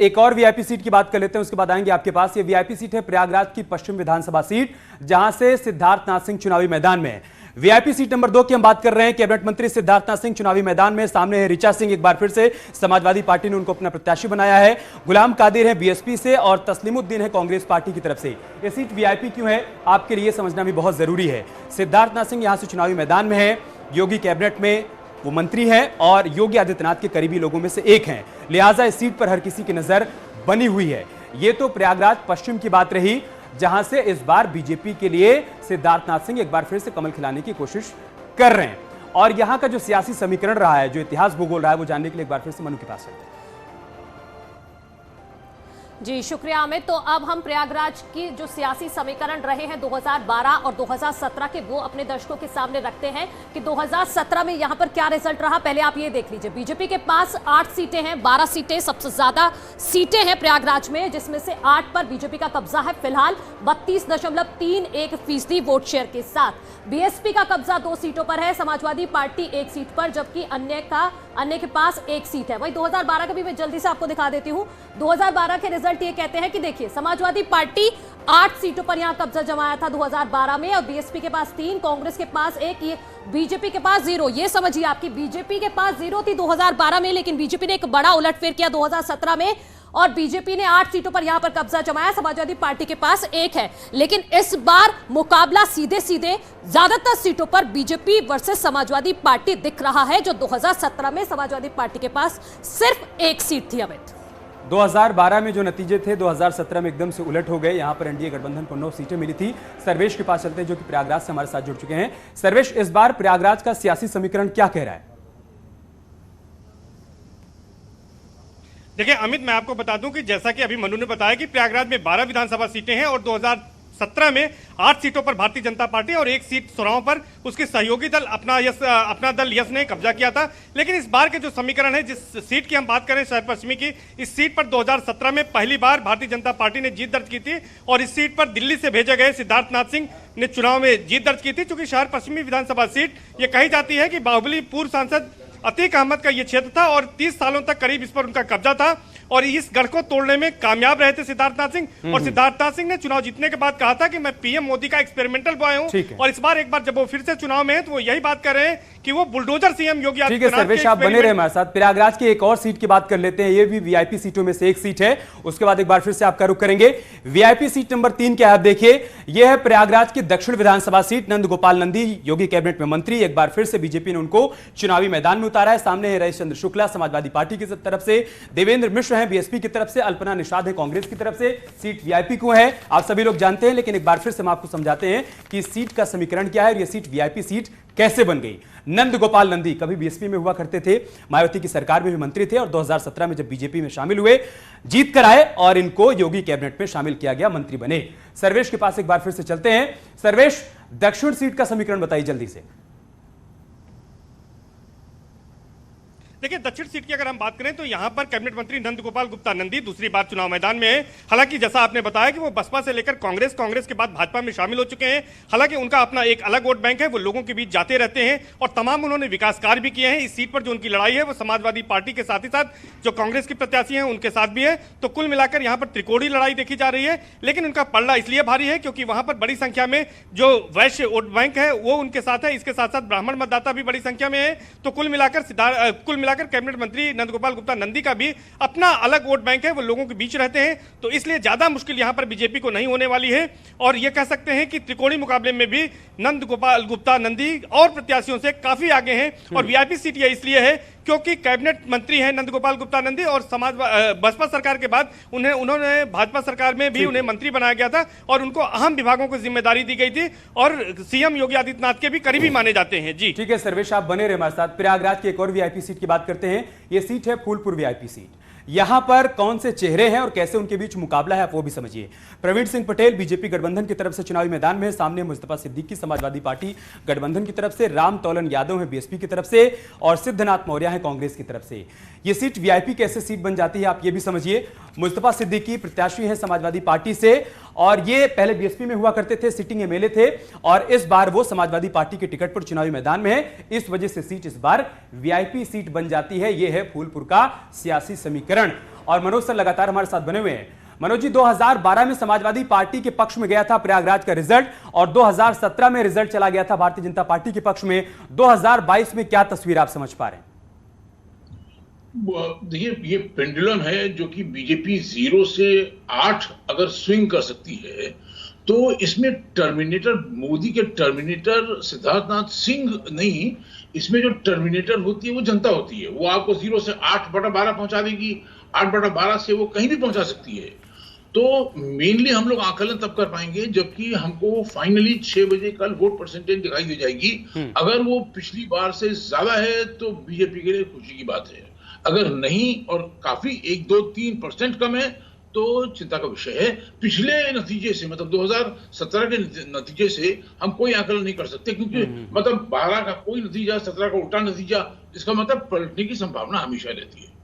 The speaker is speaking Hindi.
एक और वीआईपी सीट की बात कर लेते हैं, उसके बाद आएंगे आपके पास। ये वीआईपी सीट है प्रयागराज की पश्चिम विधानसभा सीट, जहां से सिद्धार्थनाथ सिंह चुनावी मैदान में है। वीआईपी सीट नंबर 2 की हम बात कर रहे हैं। कैबिनेट मंत्री सिद्धार्थनाथ सिंह चुनावी मैदान में, सामने है ऋचा सिंह, एक बार फिर से समाजवादी पार्टी ने उनको अपना प्रत्याशी बनाया है। गुलाम कादिर है बीएसपी से और तस्लीमुद्दीन है कांग्रेस पार्टी की तरफ से। यह सीट वीआईपी क्यों है, आपके लिए समझना भी बहुत जरूरी है। सिद्धार्थनाथ सिंह यहां से चुनावी मैदान में है, योगी कैबिनेट में वो मंत्री हैं और योगी आदित्यनाथ के करीबी लोगों में से एक हैं, लिहाजा इस सीट पर हर किसी की नजर बनी हुई है। ये तो प्रयागराज पश्चिम की बात रही, जहां से इस बार बीजेपी के लिए सिद्धार्थनाथ सिंह एक बार फिर से कमल खिलाने की कोशिश कर रहे हैं। और यहां का जो सियासी समीकरण रहा है, जो इतिहास भूगोल रहा है, वो जानने के लिए एक बार फिर से मनु के पास चलते हैं। जी शुक्रिया अमित। तो अब हम प्रयागराज की जो सियासी समीकरण रहे हैं 2012 और 2017 के, वो अपने दर्शकों के सामने रखते हैं कि 2017 में यहां पर क्या रिजल्ट रहा। पहले आप ये देख लीजिए, बीजेपी के पास 8 सीटें हैं, 12 सीटें सबसे ज्यादा सीटें हैं प्रयागराज में, जिसमें से 8 पर बीजेपी का कब्जा है फिलहाल 32.31% वोट शेयर के साथ। बीएसपी का कब्जा 2 सीटों पर है, समाजवादी पार्टी 1 सीट पर, जबकि अन्य के पास 1 सीट है। वही 2012 का भी मैं जल्दी से आपको दिखा देती हूं। 2012 के रिजल्ट ये कहते हैं कि देखिए, समाजवादी पार्टी 8 सीटों पर यहां कब्जा जमाया था 2012 में, और बीएसपी के पास 3, कांग्रेस के पास 1, ये बीजेपी के पास 0। ये समझिए आपकी बीजेपी के पास 0 थी 2012 में, लेकिन बीजेपी ने एक बड़ा उलटफेर किया 2017 में और बीजेपी ने 8 सीटों पर यहां पर कब्जा जमाया। समाजवादी पार्टी के पास 1 है, लेकिन इस बार मुकाबला सीधे सीधे ज्यादातर सीटों पर बीजेपी वर्सेस समाजवादी पार्टी दिख रहा है, जो 2017 में समाजवादी पार्टी के पास सिर्फ 1 सीट थी। अमित, 2012 में जो नतीजे थे 2017 में एकदम से उलट हो गए। यहां पर एनडीए गठबंधन को 9 सीटें मिली थी। सर्वेश के पास चलते हैं, जो कि प्रयागराज से हमारे साथ जुड़ चुके हैं। सर्वेश, इस बार प्रयागराज का सियासी समीकरण क्या कह रहा है? देखिए अमित, मैं आपको बता दूं कि जैसा कि अभी मनु ने बताया कि प्रयागराज में 12 विधानसभा सीटें हैं और 2017 में 8 सीटों पर भारतीय जनता पार्टी और 1 सीट सुराव पर उसके सहयोगी दल अपना दल यस ने कब्जा किया था। लेकिन इस बार के जो समीकरण है, जिस सीट की हम बात करें शहर पश्चिमी की, इस सीट पर 2017 में पहली बार भारतीय जनता पार्टी ने जीत दर्ज की थी और इस सीट पर दिल्ली से भेजे गए सिद्धार्थनाथ सिंह ने चुनाव में जीत दर्ज की थी। चूंकि शहर पश्चिमी विधानसभा सीट ये कही जाती है कि बाहुबली पूर्व सांसद अतीक अहमद का ये क्षेत्र था और 30 सालों तक करीब इस पर उनका कब्जा था और इस गढ़ को तोड़ने में कामयाब रहे थे सिद्धार्थनाथ सिंह। और सिद्धार्थनाथ सिंह ने चुनाव जीतने के बाद कहा था कि मैं पीएम मोदी का एक्सपेरिमेंटल बॉय हूं, और इस बार एक बार जब वो फिर से चुनाव में है तो वो यही बात कर रहे हैं कि वो बुलडोजर सीएम योगी आदित्यनाथ। सर्वेश, आप बने रहे हमारे साथ। प्रयागराज की एक और सीट की बात कर लेते हैं, ये भी वीआईपी सीटों में से एक सीट है। उसके बाद एक बार फिर से आपका रुख करेंगे। वीआईपी सीट नंबर 3 क्या आप देखिए, यह है प्रयागराज की दक्षिण विधानसभा सीट। नंद गोपाल नंदी योगी कैबिनेट में मंत्री, एक बार फिर से बीजेपी ने उनको चुनावी मैदान में उतारा है। सामने है रईस चंद्र शुक्ला समाजवादी पार्टी की तरफ से, देवेंद्र मिश्र हैं बीएसपी की तरफ से, अल्पना निषाद है कांग्रेस की तरफ से। सीट वीआईपी को है, आप सभी लोग जानते हैं, लेकिन एक बार फिर से हम आपको समझाते हैं कि इस सीट का समीकरण क्या है और यह सीट वीआईपी सीट कैसे बन गई। नंद गोपाल नंदी कभी बीएसपी में हुआ करते थे, मायावती की सरकार में भी मंत्री थे और 2017 में जब बीजेपी में शामिल हुए, जीत कर आए और इनको योगी कैबिनेट में शामिल किया गया, मंत्री बने। सर्वेश के पास एक बार फिर से चलते हैं। सर्वेश, दक्षिण सीट का समीकरण बताइए जल्दी से। देखिए दक्षिण सीट की अगर हम बात करें तो यहां पर कैबिनेट मंत्री नंद गोपाल गुप्ता नंदी दूसरी बार चुनाव मैदान में है। हालांकि जैसा आपने बताया कि वो बसपा से लेकर कांग्रेस के बाद भाजपा में शामिल हो चुके हैं। हालांकि उनका अपना एक अलग वोट बैंक है, वो लोगों के बीच जाते रहते हैं और तमाम उन्होंने विकास कार्य भी किए हैं। इस सीट पर जो उनकी लड़ाई है वो समाजवादी पार्टी के साथ ही साथ जो कांग्रेस की प्रत्याशी है उनके साथ भी है। तो कुल मिलाकर यहाँ पर त्रिकोणीय लड़ाई देखी जा रही है। लेकिन उनका पलड़ा इसलिए भारी है क्योंकि वहां पर बड़ी संख्या में जो वैश्य वोट बैंक है वो उनके साथ है, इसके साथ साथ ब्राह्मण मतदाता भी बड़ी संख्या में है। तो कुल मिलाकर कैबिनेट मंत्री नंद गोपाल गुप्ता नंदी का भी अपना अलग वोट बैंक है, वो लोगों के बीच रहते हैं। तो इसलिए ज्यादा मुश्किल यहां पर बीजेपी को नहीं होने वाली है और यह कह सकते हैं कि त्रिकोणीय मुकाबले में भी नंद गोपाल गुप्ता नंदी और प्रत्याशियों से काफी आगे हैं। और वीआईपी सीट यह इसलिए है क्योंकि कैबिनेट मंत्री हैं नंद गोपाल गुप्ता नंदी और बसपा सरकार के बाद उन्होंने भाजपा सरकार में भी उन्हें मंत्री बनाया गया था और उनको अहम विभागों की जिम्मेदारी दी गई थी और सीएम योगी आदित्यनाथ के भी करीबी माने जाते हैं। जी ठीक है सर्वेश, आप बने रहे हमारे साथ। प्रयागराज की एक और वीआईपी सीट की बात करते हैं। यह सीट है फूलपुर वीआईपी सीट। यहां पर कौन से चेहरे हैं और कैसे उनके बीच मुकाबला है, आप वो भी समझिए। प्रवीण सिंह पटेल बीजेपी गठबंधन की तरफ से चुनावी मैदान में, सामने मुस्तफा सिद्दीकी समाजवादी पार्टी गठबंधन की तरफ से, राम तौलन यादव है बीएसपी की तरफ से और सिद्धनाथ मौर्य है कांग्रेस की तरफ से। ये सीट वीआईपी कैसे सीट बन जाती है, आप ये भी समझिए। मुस्तफा सिद्दीकी प्रत्याशी है समाजवादी पार्टी से और ये पहले बीएसपी में हुआ करते थे, सिटिंग एमएलए थे और इस बार वो समाजवादी पार्टी के टिकट पर चुनावी मैदान में है। इस वजह से सीट इस बार वीआईपी सीट बन जाती है। यह है फूलपुर का सियासी समीकरण। और मनोज सर लगातार हमारे साथ बने हुए हैं। मनोज जी, 2012 में समाजवादी पार्टी के पक्ष में गया था प्रयागराज का रिजल्ट, और 2017 में रिजल्ट चला गया था भारतीय जनता पार्टी के पक्ष में। 2022 में क्या तस्वीर आप समझ पा रहे हैं? देखिए, ये पेंडुलम है जो कि बीजेपी 0 से 8 अगर स्विंग कर सकती है, तो इसमें टर्मिनेटर, मोदी के टर्मिनेटर सिद्धार्थनाथ सिंह नहीं, इसमें जो टर्मिनेटर होती है वो जनता होती है। वो आपको 0 से 8/12 पहुंचा देगी, 8/12 से वो कहीं भी पहुंचा सकती है। तो मेनली हम लोग आकलन तब कर पाएंगे जबकि हमको फाइनली 6 बजे कल वोट परसेंटेज दिखाई दे जाएगी। अगर वो पिछली बार से ज्यादा है तो बीजेपी के लिए खुशी की बात है, अगर नहीं और काफी 1-2-3% कम है तो चिंता का विषय है। पिछले नतीजे से, मतलब 2017 के नतीजे से हम कोई आकलन नहीं कर सकते, क्योंकि मतलब 12 का कोई नतीजा 17 का उल्टा नतीजा, इसका मतलब पलटने की संभावना हमेशा रहती है।